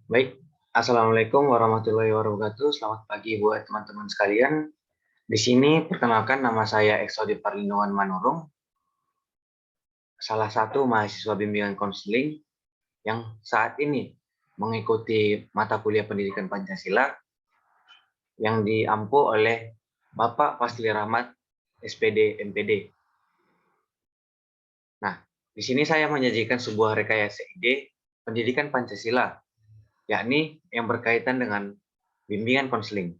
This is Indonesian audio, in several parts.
Baik, Assalamualaikum warahmatullahi wabarakatuh. Selamat pagi buat teman-teman sekalian. Di sini perkenalkan nama saya Eksodi Parlindungan Manurung, salah satu mahasiswa bimbingan konseling yang saat ini mengikuti mata kuliah pendidikan Pancasila yang diampu oleh Bapak Fazli Rahmat, SPD MPD. Nah, di sini saya menyajikan sebuah rekayasa ide pendidikan Pancasila, yakni yang berkaitan dengan bimbingan konseling,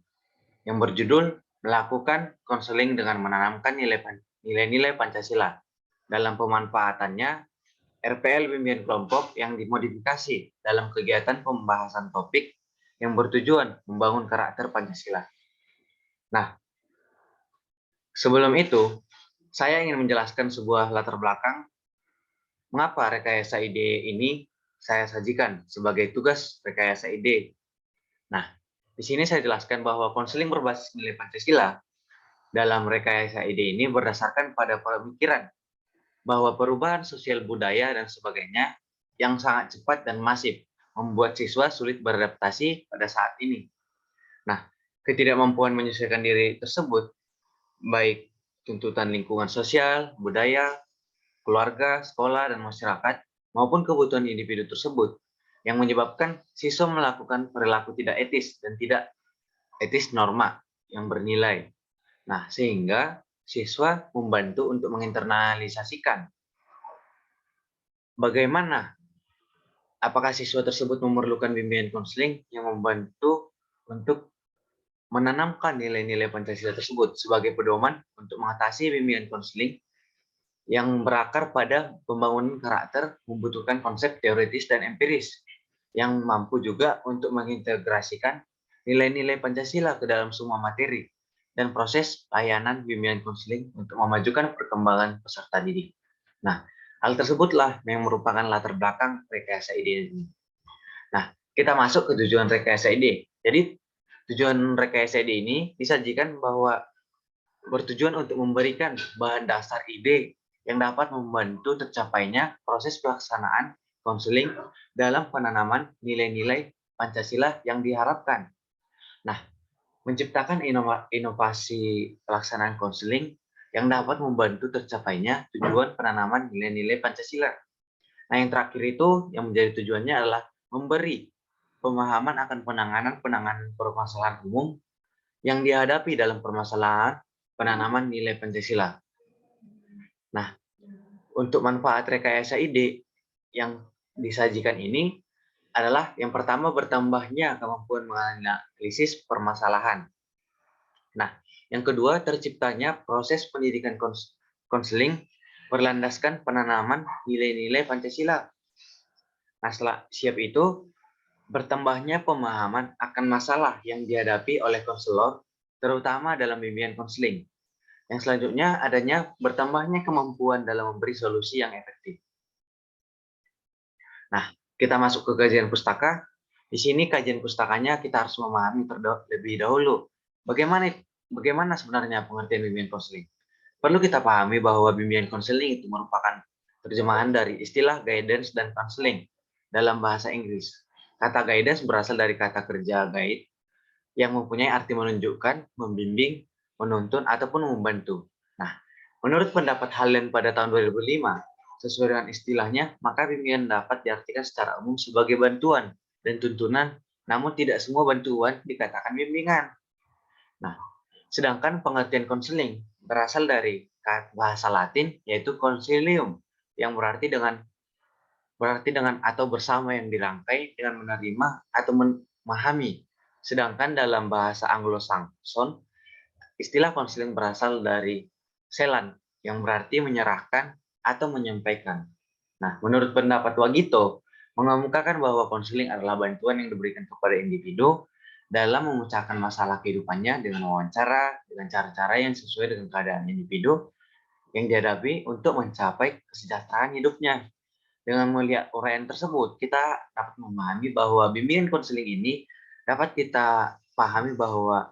yang berjudul melakukan konseling dengan menanamkan nilai-nilai Pancasila. Dalam pemanfaatannya, RPL bimbingan kelompok yang dimodifikasi dalam kegiatan pembahasan topik yang bertujuan membangun karakter Pancasila. Nah, sebelum itu, saya ingin menjelaskan sebuah latar belakang mengapa rekayasa ide ini saya sajikan sebagai tugas rekayasa ide. Nah, di sini saya jelaskan bahwa konseling berbasis nilai Pancasila dalam rekayasa ide ini berdasarkan pada pemikiran bahwa perubahan sosial budaya dan sebagainya yang sangat cepat dan masif membuat siswa sulit beradaptasi pada saat ini. Nah, ketidakmampuan menyesuaikan diri tersebut, baik tuntutan lingkungan sosial, budaya, keluarga, sekolah, dan masyarakat, maupun kebutuhan individu tersebut, yang menyebabkan siswa melakukan perilaku tidak etis dan tidak etis norma yang bernilai. Nah, sehingga siswa membantu untuk menginternalisasikan bagaimana apakah siswa tersebut memerlukan bimbingan konseling yang membantu untuk menanamkan nilai-nilai Pancasila tersebut sebagai pedoman untuk mengatasi bimbingan konseling yang berakar pada pembangunan karakter membutuhkan konsep teoritis dan empiris yang mampu juga untuk mengintegrasikan nilai-nilai Pancasila ke dalam semua materi dan proses layanan bimbingan konseling untuk memajukan perkembangan peserta didik. Nah, hal tersebutlah yang merupakan latar belakang rekayasa ide ini. Nah, kita masuk ke tujuan rekayasa ide. Jadi, tujuan rekayasa ide ini disajikan bahwa bertujuan untuk memberikan bahan dasar ide yang dapat membantu tercapainya proses pelaksanaan konseling dalam penanaman nilai-nilai Pancasila yang diharapkan. Nah, menciptakan inovasi pelaksanaan konseling yang dapat membantu tercapainya tujuan penanaman nilai-nilai Pancasila. Nah, yang terakhir itu yang menjadi tujuannya adalah memberi pemahaman akan penanganan permasalahan umum yang dihadapi dalam permasalahan penanaman nilai Pancasila. Nah, untuk manfaat rekayasa ide yang disajikan ini adalah yang pertama bertambahnya kemampuan menganalisis permasalahan. Nah, yang kedua terciptanya proses pendidikan konseling berlandaskan penanaman nilai-nilai Pancasila. Nah, setelah siap itu bertambahnya pemahaman akan masalah yang dihadapi oleh konselor, terutama dalam bimbingan konseling. Yang selanjutnya adanya bertambahnya kemampuan dalam memberi solusi yang efektif. Nah, kita masuk ke kajian pustaka. Di sini kajian pustakanya kita harus memahami lebih dahulu bagaimana bagaimana sebenarnya pengertian bimbingan konseling. Perlu kita pahami bahwa bimbingan konseling itu merupakan terjemahan dari istilah guidance dan counseling dalam bahasa Inggris. Kata guidance berasal dari kata kerja guide yang mempunyai arti menunjukkan, membimbing, menuntun, ataupun membantu. Nah, menurut pendapat Halen pada tahun 2005, sesuai dengan istilahnya, maka bimbingan dapat diartikan secara umum sebagai bantuan dan tuntunan, namun tidak semua bantuan dikatakan bimbingan. Nah, sedangkan pengertian konseling berasal dari bahasa Latin yaitu consilium yang berarti dengan atau bersama yang dirangkai dengan menerima atau memahami. Sedangkan dalam bahasa Anglo-Saxon, istilah konseling berasal dari selan yang berarti menyerahkan atau menyampaikan. Nah, menurut pendapat Wagito, mengemukakan bahwa konseling adalah bantuan yang diberikan kepada individu dalam memecahkan masalah kehidupannya dengan wawancara, dengan cara-cara yang sesuai dengan keadaan individu yang dihadapi untuk mencapai kesejahteraan hidupnya. Dengan melihat uraian tersebut, kita dapat memahami bahwa bimbingan konseling ini dapat kita pahami bahwa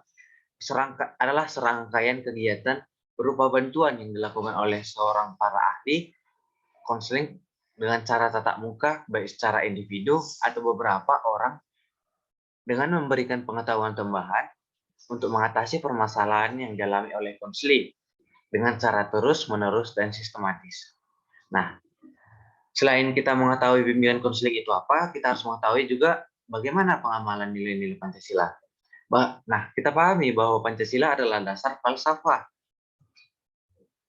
adalah serangkaian kegiatan berupa bantuan yang dilakukan oleh seorang para ahli konseling dengan cara tatap muka, baik secara individu atau beberapa orang dengan memberikan pengetahuan tambahan untuk mengatasi permasalahan yang dialami oleh konseling dengan cara terus-menerus dan sistematis. Nah, selain kita mengetahui bimbingan konseling itu apa, kita harus mengetahui juga bagaimana pengamalan nilai-nilai Pancasila. Nah, kita pahami bahwa Pancasila adalah dasar falsafah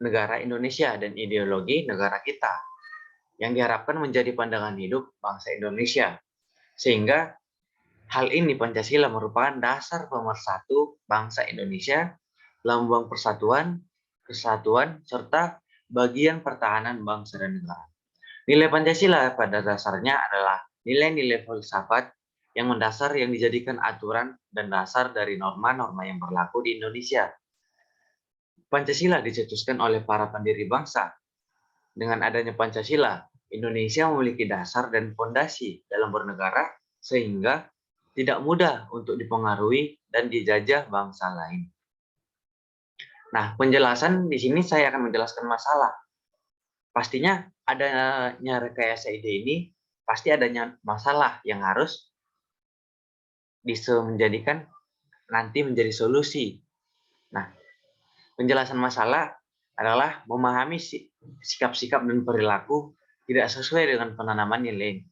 negara Indonesia dan ideologi negara kita yang diharapkan menjadi pandangan hidup bangsa Indonesia. Sehingga hal ini Pancasila merupakan dasar pemersatu bangsa Indonesia, lambang persatuan, kesatuan, serta bagian pertahanan bangsa dan negara. Nilai Pancasila pada dasarnya adalah nilai-nilai filsafat yang mendasar yang dijadikan aturan dan dasar dari norma-norma yang berlaku di Indonesia. Pancasila dicetuskan oleh para pendiri bangsa. Dengan adanya Pancasila, Indonesia memiliki dasar dan fondasi dalam bernegara sehingga tidak mudah untuk dipengaruhi dan dijajah bangsa lain. Nah, penjelasan di sini saya akan menjelaskan masalah. Pastinya adanya rekayasa ide ini, pasti adanya masalah yang harus bisa menjadikan nanti menjadi solusi. Nah, penjelasan masalah adalah memahami sikap-sikap dan perilaku tidak sesuai dengan penanaman nilai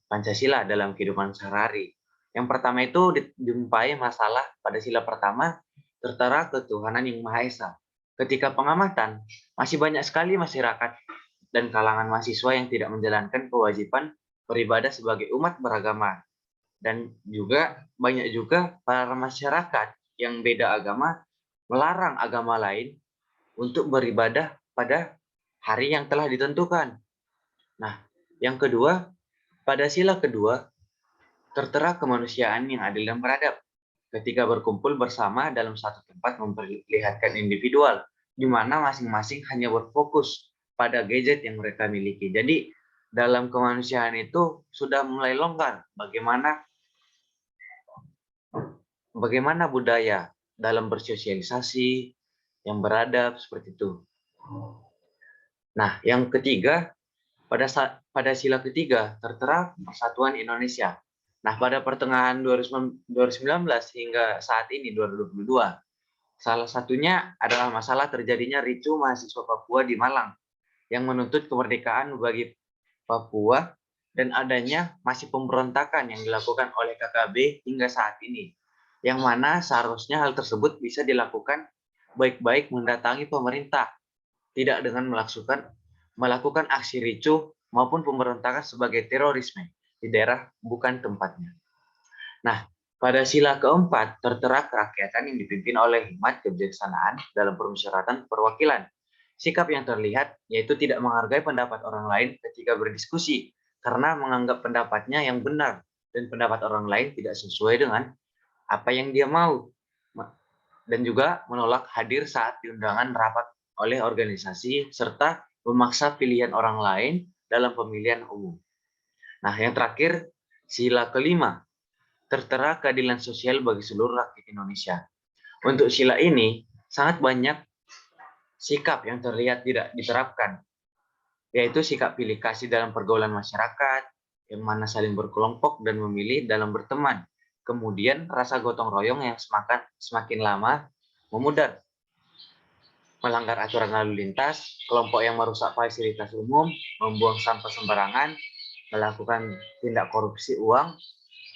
Pancasila dalam kehidupan sehari-hari. Yang pertama itu dijumpai masalah pada sila pertama tertera ketuhanan yang Maha Esa. Ketika pengamatan, masih banyak sekali masyarakat dan kalangan mahasiswa yang tidak menjalankan kewajiban beribadah sebagai umat beragama. Dan juga banyak juga para masyarakat yang beda agama melarang agama lain untuk beribadah pada hari yang telah ditentukan. Nah, yang kedua, pada sila kedua tertera kemanusiaan yang adil dan beradab. Ketika berkumpul bersama dalam satu tempat memperlihatkan individual, di mana masing-masing hanya berfokus pada gadget yang mereka miliki. Jadi dalam kemanusiaan itu sudah mulai longgar bagaimana budaya dalam bersosialisasi yang beradab seperti itu. Nah, yang ketiga, pada sila ketiga tertera Persatuan Indonesia. Nah, pada pertengahan 2019 hingga saat ini 2022, salah satunya adalah masalah terjadinya ricu mahasiswa Papua di Malang yang menuntut kemerdekaan bagi Papua dan adanya masih pemberontakan yang dilakukan oleh KKB hingga saat ini. Yang mana seharusnya hal tersebut bisa dilakukan baik-baik mendatangi pemerintah, tidak dengan melakukan aksi ricu maupun pemberontakan sebagai terorisme di daerah bukan tempatnya. Nah, pada sila keempat tertera kerakyatan yang dipimpin oleh hikmat kebijaksanaan dalam permusyawaratan perwakilan. Sikap yang terlihat yaitu tidak menghargai pendapat orang lain ketika berdiskusi karena menganggap pendapatnya yang benar dan pendapat orang lain tidak sesuai dengan apa yang dia mau, dan juga menolak hadir saat diundangan rapat oleh organisasi serta memaksa pilihan orang lain dalam pemilihan umum. Nah, yang terakhir, sila kelima, tertera keadilan sosial bagi seluruh rakyat Indonesia. Untuk sila ini, sangat banyak sikap yang terlihat tidak diterapkan, yaitu sikap pilih kasih dalam pergaulan masyarakat, yang mana saling berkelompok dan memilih dalam berteman. Kemudian rasa gotong royong yang semakin lama memudar, melanggar aturan lalu lintas, kelompok yang merusak fasilitas umum, membuang sampah sembarangan, melakukan tindak korupsi uang,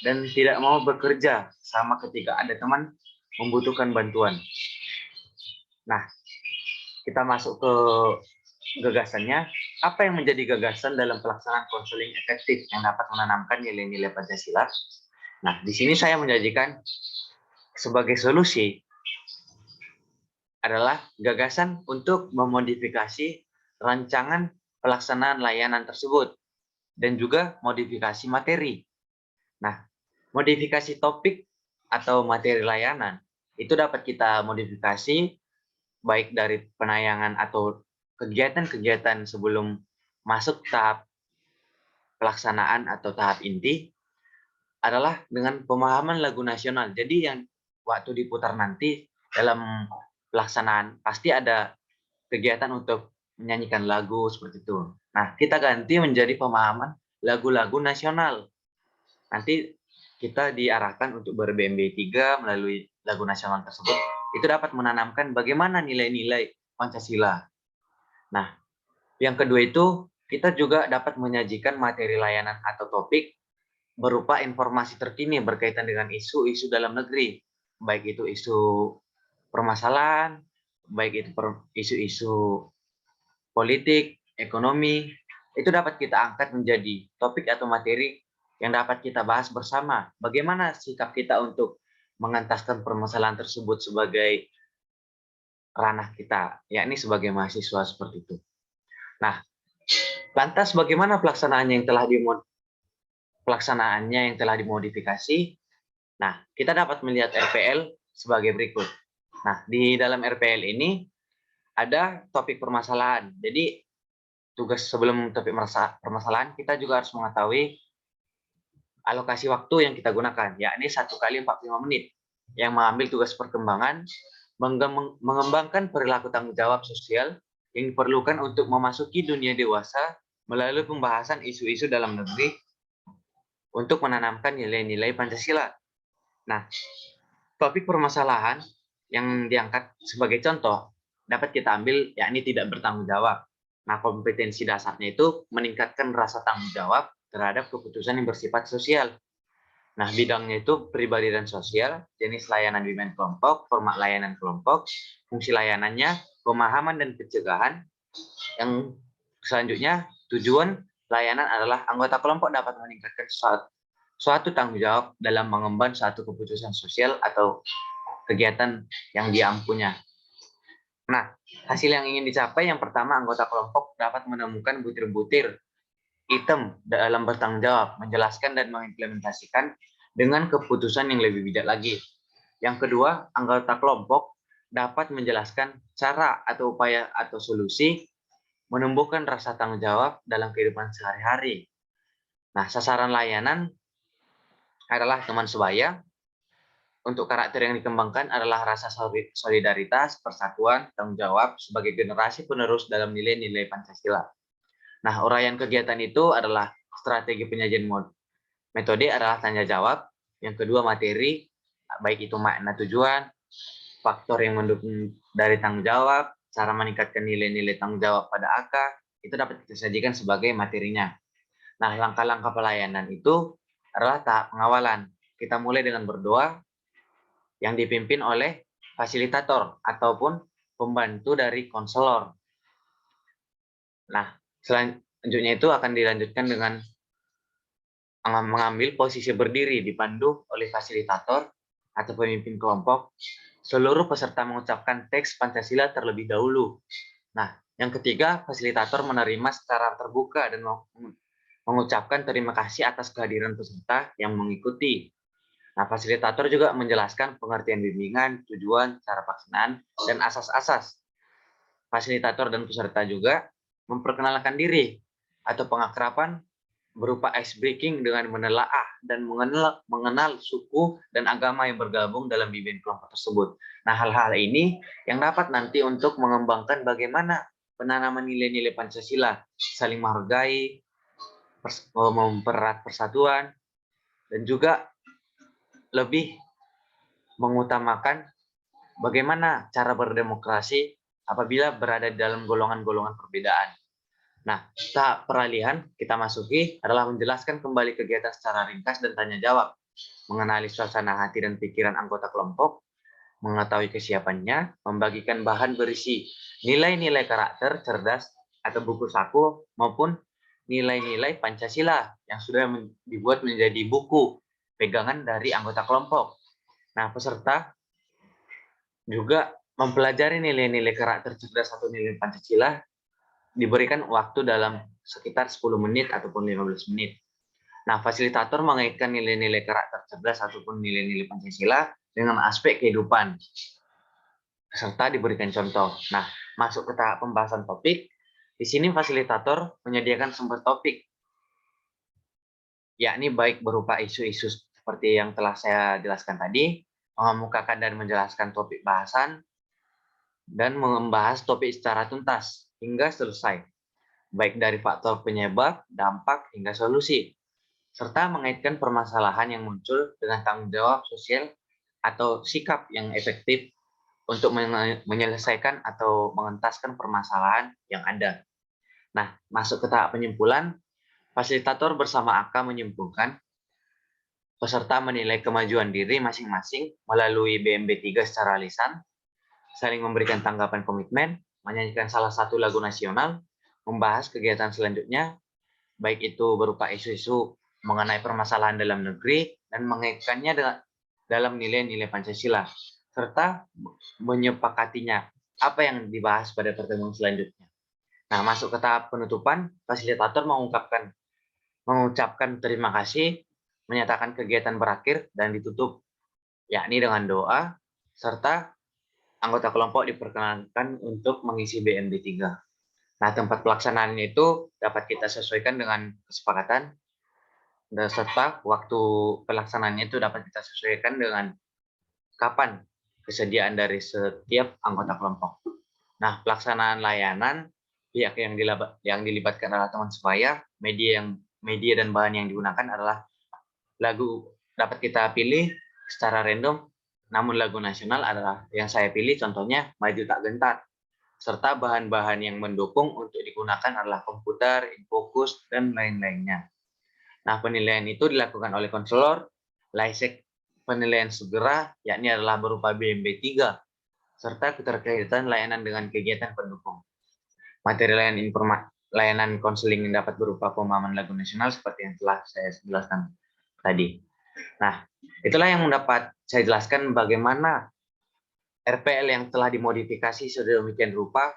dan tidak mau bekerja sama ketika ada teman membutuhkan bantuan. Nah, kita masuk ke gagasannya. Apa yang menjadi gagasan dalam pelaksanaan konseling efektif yang dapat menanamkan nilai-nilai Pancasila? Nah, di sini saya menjanjikan sebagai solusi adalah gagasan untuk memodifikasi rancangan pelaksanaan layanan tersebut dan juga modifikasi materi. Nah, modifikasi topik atau materi layanan itu dapat kita modifikasi baik dari penayangan atau kegiatan-kegiatan sebelum masuk tahap pelaksanaan atau tahap inti adalah dengan pemahaman lagu nasional. Jadi yang waktu diputar nanti dalam pelaksanaan pasti ada kegiatan untuk menyanyikan lagu seperti itu. Nah, kita ganti menjadi pemahaman lagu-lagu nasional. Nanti kita diarahkan untuk ber-BMB 3 melalui lagu nasional tersebut, itu dapat menanamkan bagaimana nilai-nilai Pancasila. Nah, yang kedua itu, kita juga dapat menyajikan materi layanan atau topik berupa informasi terkini berkaitan dengan isu-isu dalam negeri, baik itu isu permasalahan, baik itu isu-isu politik, ekonomi, itu dapat kita angkat menjadi topik atau materi yang dapat kita bahas bersama. Bagaimana sikap kita untuk mengentaskan permasalahan tersebut sebagai ranah kita, yakni sebagai mahasiswa seperti itu. Nah, lantas bagaimana pelaksanaannya yang telah dimodifikasi? Nah, kita dapat melihat RPL sebagai berikut. Nah, di dalam RPL ini ada topik permasalahan. Jadi, tugas sebelum topik permasalahan, kita juga harus mengetahui alokasi waktu yang kita gunakan, yakni 1 kali 45 menit, yang mengambil tugas perkembangan, mengembangkan perilaku tanggung jawab sosial yang diperlukan untuk memasuki dunia dewasa melalui pembahasan isu-isu dalam negeri untuk menanamkan nilai-nilai Pancasila. Nah, topik permasalahan yang diangkat sebagai contoh dapat kita ambil yakni tidak bertanggung jawab. Nah, kompetensi dasarnya itu meningkatkan rasa tanggung jawab terhadap keputusan yang bersifat sosial. Nah, bidangnya itu pribadi dan sosial, jenis layanan bimbingan kelompok, format layanan kelompok, fungsi layanannya, pemahaman dan pencegahan. Yang selanjutnya, tujuan layanan adalah anggota kelompok dapat meningkatkan suatu tanggung jawab dalam mengemban suatu keputusan sosial atau kegiatan yang dia punya. Nah, hasil yang ingin dicapai yang pertama, anggota kelompok dapat menemukan butir-butir item dalam bertanggung jawab, menjelaskan dan mengimplementasikan dengan keputusan yang lebih bijak lagi. Yang kedua, anggota kelompok dapat menjelaskan cara atau upaya atau solusi menumbuhkan rasa tanggung jawab dalam kehidupan sehari-hari. Nah, sasaran layanan adalah teman sebaya. Untuk karakter yang dikembangkan adalah rasa solidaritas, persatuan, tanggung jawab sebagai generasi penerus dalam nilai-nilai Pancasila. Nah, uraian kegiatan itu adalah strategi penyajian metode adalah tanya jawab, yang kedua materi, baik itu makna tujuan, faktor yang mendukung dari tanggung jawab, cara meningkatkan nilai-nilai tanggung jawab pada AK, itu dapat disajikan sebagai materinya. Nah, langkah-langkah pelayanan itu adalah tahap pengawalan. Kita mulai dengan berdoa yang dipimpin oleh fasilitator ataupun pembantu dari konselor. Nah, selanjutnya itu akan dilanjutkan dengan mengambil posisi berdiri dipandu oleh fasilitator atau pemimpin kelompok. Seluruh peserta mengucapkan teks Pancasila terlebih dahulu. Nah, yang ketiga, fasilitator menerima secara terbuka dan mengucapkan terima kasih atas kehadiran peserta yang mengikuti. Nah, fasilitator juga menjelaskan pengertian bimbingan, tujuan, cara pelaksanaan, dan asas-asas. Fasilitator dan peserta juga memperkenalkan diri atau pengakraban berupa ice breaking dengan menelaah dan mengenal suku dan agama yang bergabung dalam bimbingan kelompok tersebut. Nah, hal-hal ini yang dapat nanti untuk mengembangkan bagaimana penanaman nilai-nilai Pancasila, saling menghargai, mempererat persatuan, dan juga lebih mengutamakan bagaimana cara berdemokrasi apabila berada di dalam golongan-golongan perbedaan. Nah, tahap peralihan kita masuki adalah menjelaskan kembali kegiatan secara ringkas dan tanya jawab, mengenali suasana hati dan pikiran anggota kelompok, mengetahui kesiapannya, membagikan bahan berisi nilai-nilai karakter cerdas atau buku saku maupun nilai-nilai Pancasila yang sudah dibuat menjadi buku pegangan dari anggota kelompok. Nah, peserta juga mempelajari nilai-nilai karakter cerdas atau nilai Pancasila diberikan waktu dalam sekitar 10 menit ataupun 15 menit. Nah, fasilitator mengaitkan nilai-nilai karakter cerdas ataupun nilai-nilai Pancasila dengan aspek kehidupan, serta diberikan contoh. Nah, masuk ke tahap pembahasan topik. Di sini fasilitator menyediakan sumber topik, yakni baik berupa isu-isu seperti yang telah saya jelaskan tadi, mengemukakan dan menjelaskan topik bahasan, dan membahas topik secara tuntas hingga selesai, baik dari faktor penyebab, dampak, hingga solusi. serta mengaitkan permasalahan yang muncul dengan tanggung jawab sosial atau sikap yang efektif untuk menyelesaikan atau mengentaskan permasalahan yang ada. Nah, masuk ke tahap penyimpulan, fasilitator bersama AK menyimpulkan peserta menilai kemajuan diri masing-masing melalui BMB3 secara lisan, saling memberikan tanggapan komitmen, menyanyikan salah satu lagu nasional, membahas kegiatan selanjutnya, baik itu berupa isu-isu mengenai permasalahan dalam negeri dan mengaitkannya dengan dalam nilai-nilai Pancasila, serta menyepakatinya apa yang dibahas pada pertemuan selanjutnya. Nah, masuk ke tahap penutupan, fasilitator mengucapkan terima kasih, menyatakan kegiatan berakhir dan ditutup, yakni dengan doa, serta anggota kelompok diperkenankan untuk mengisi BMB3. Nah, tempat pelaksanaan itu dapat kita sesuaikan dengan kesepakatan, dan serta waktu pelaksanaannya itu dapat kita sesuaikan dengan kapan kesediaan dari setiap anggota kelompok. Nah, pelaksanaan layanan, pihak yang dilibatkan adalah teman sebaya, media dan bahan yang digunakan adalah lagu dapat kita pilih secara random, namun lagu nasional adalah yang saya pilih, contohnya Maju Tak Gentar. Serta bahan-bahan yang mendukung untuk digunakan adalah komputer, infokus, dan lain-lainnya. Nah, penilaian itu dilakukan oleh konselor, Laisek penilaian segera, yakni adalah berupa BMB3, serta keterkaitan layanan dengan kegiatan pendukung. Materi layanan konseling yang dapat berupa pemahaman lagu nasional seperti yang telah saya jelaskan tadi. Nah, itulah yang dapat saya jelaskan bagaimana RPL yang telah dimodifikasi sedemikian rupa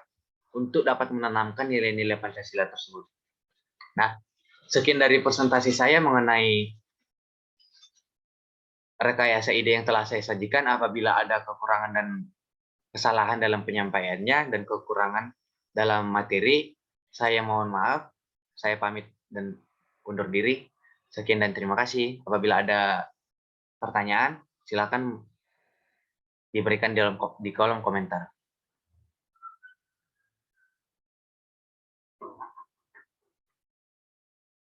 untuk dapat menanamkan nilai-nilai Pancasila tersebut. Nah, sekian dari presentasi saya mengenai rekayasa ide yang telah saya sajikan. Apabila ada kekurangan dan kesalahan dalam penyampaiannya dan kekurangan dalam materi, saya mohon maaf. Saya pamit dan undur diri. Sekian dan terima kasih. Apabila ada pertanyaan, silakan diberikan di kolom komentar.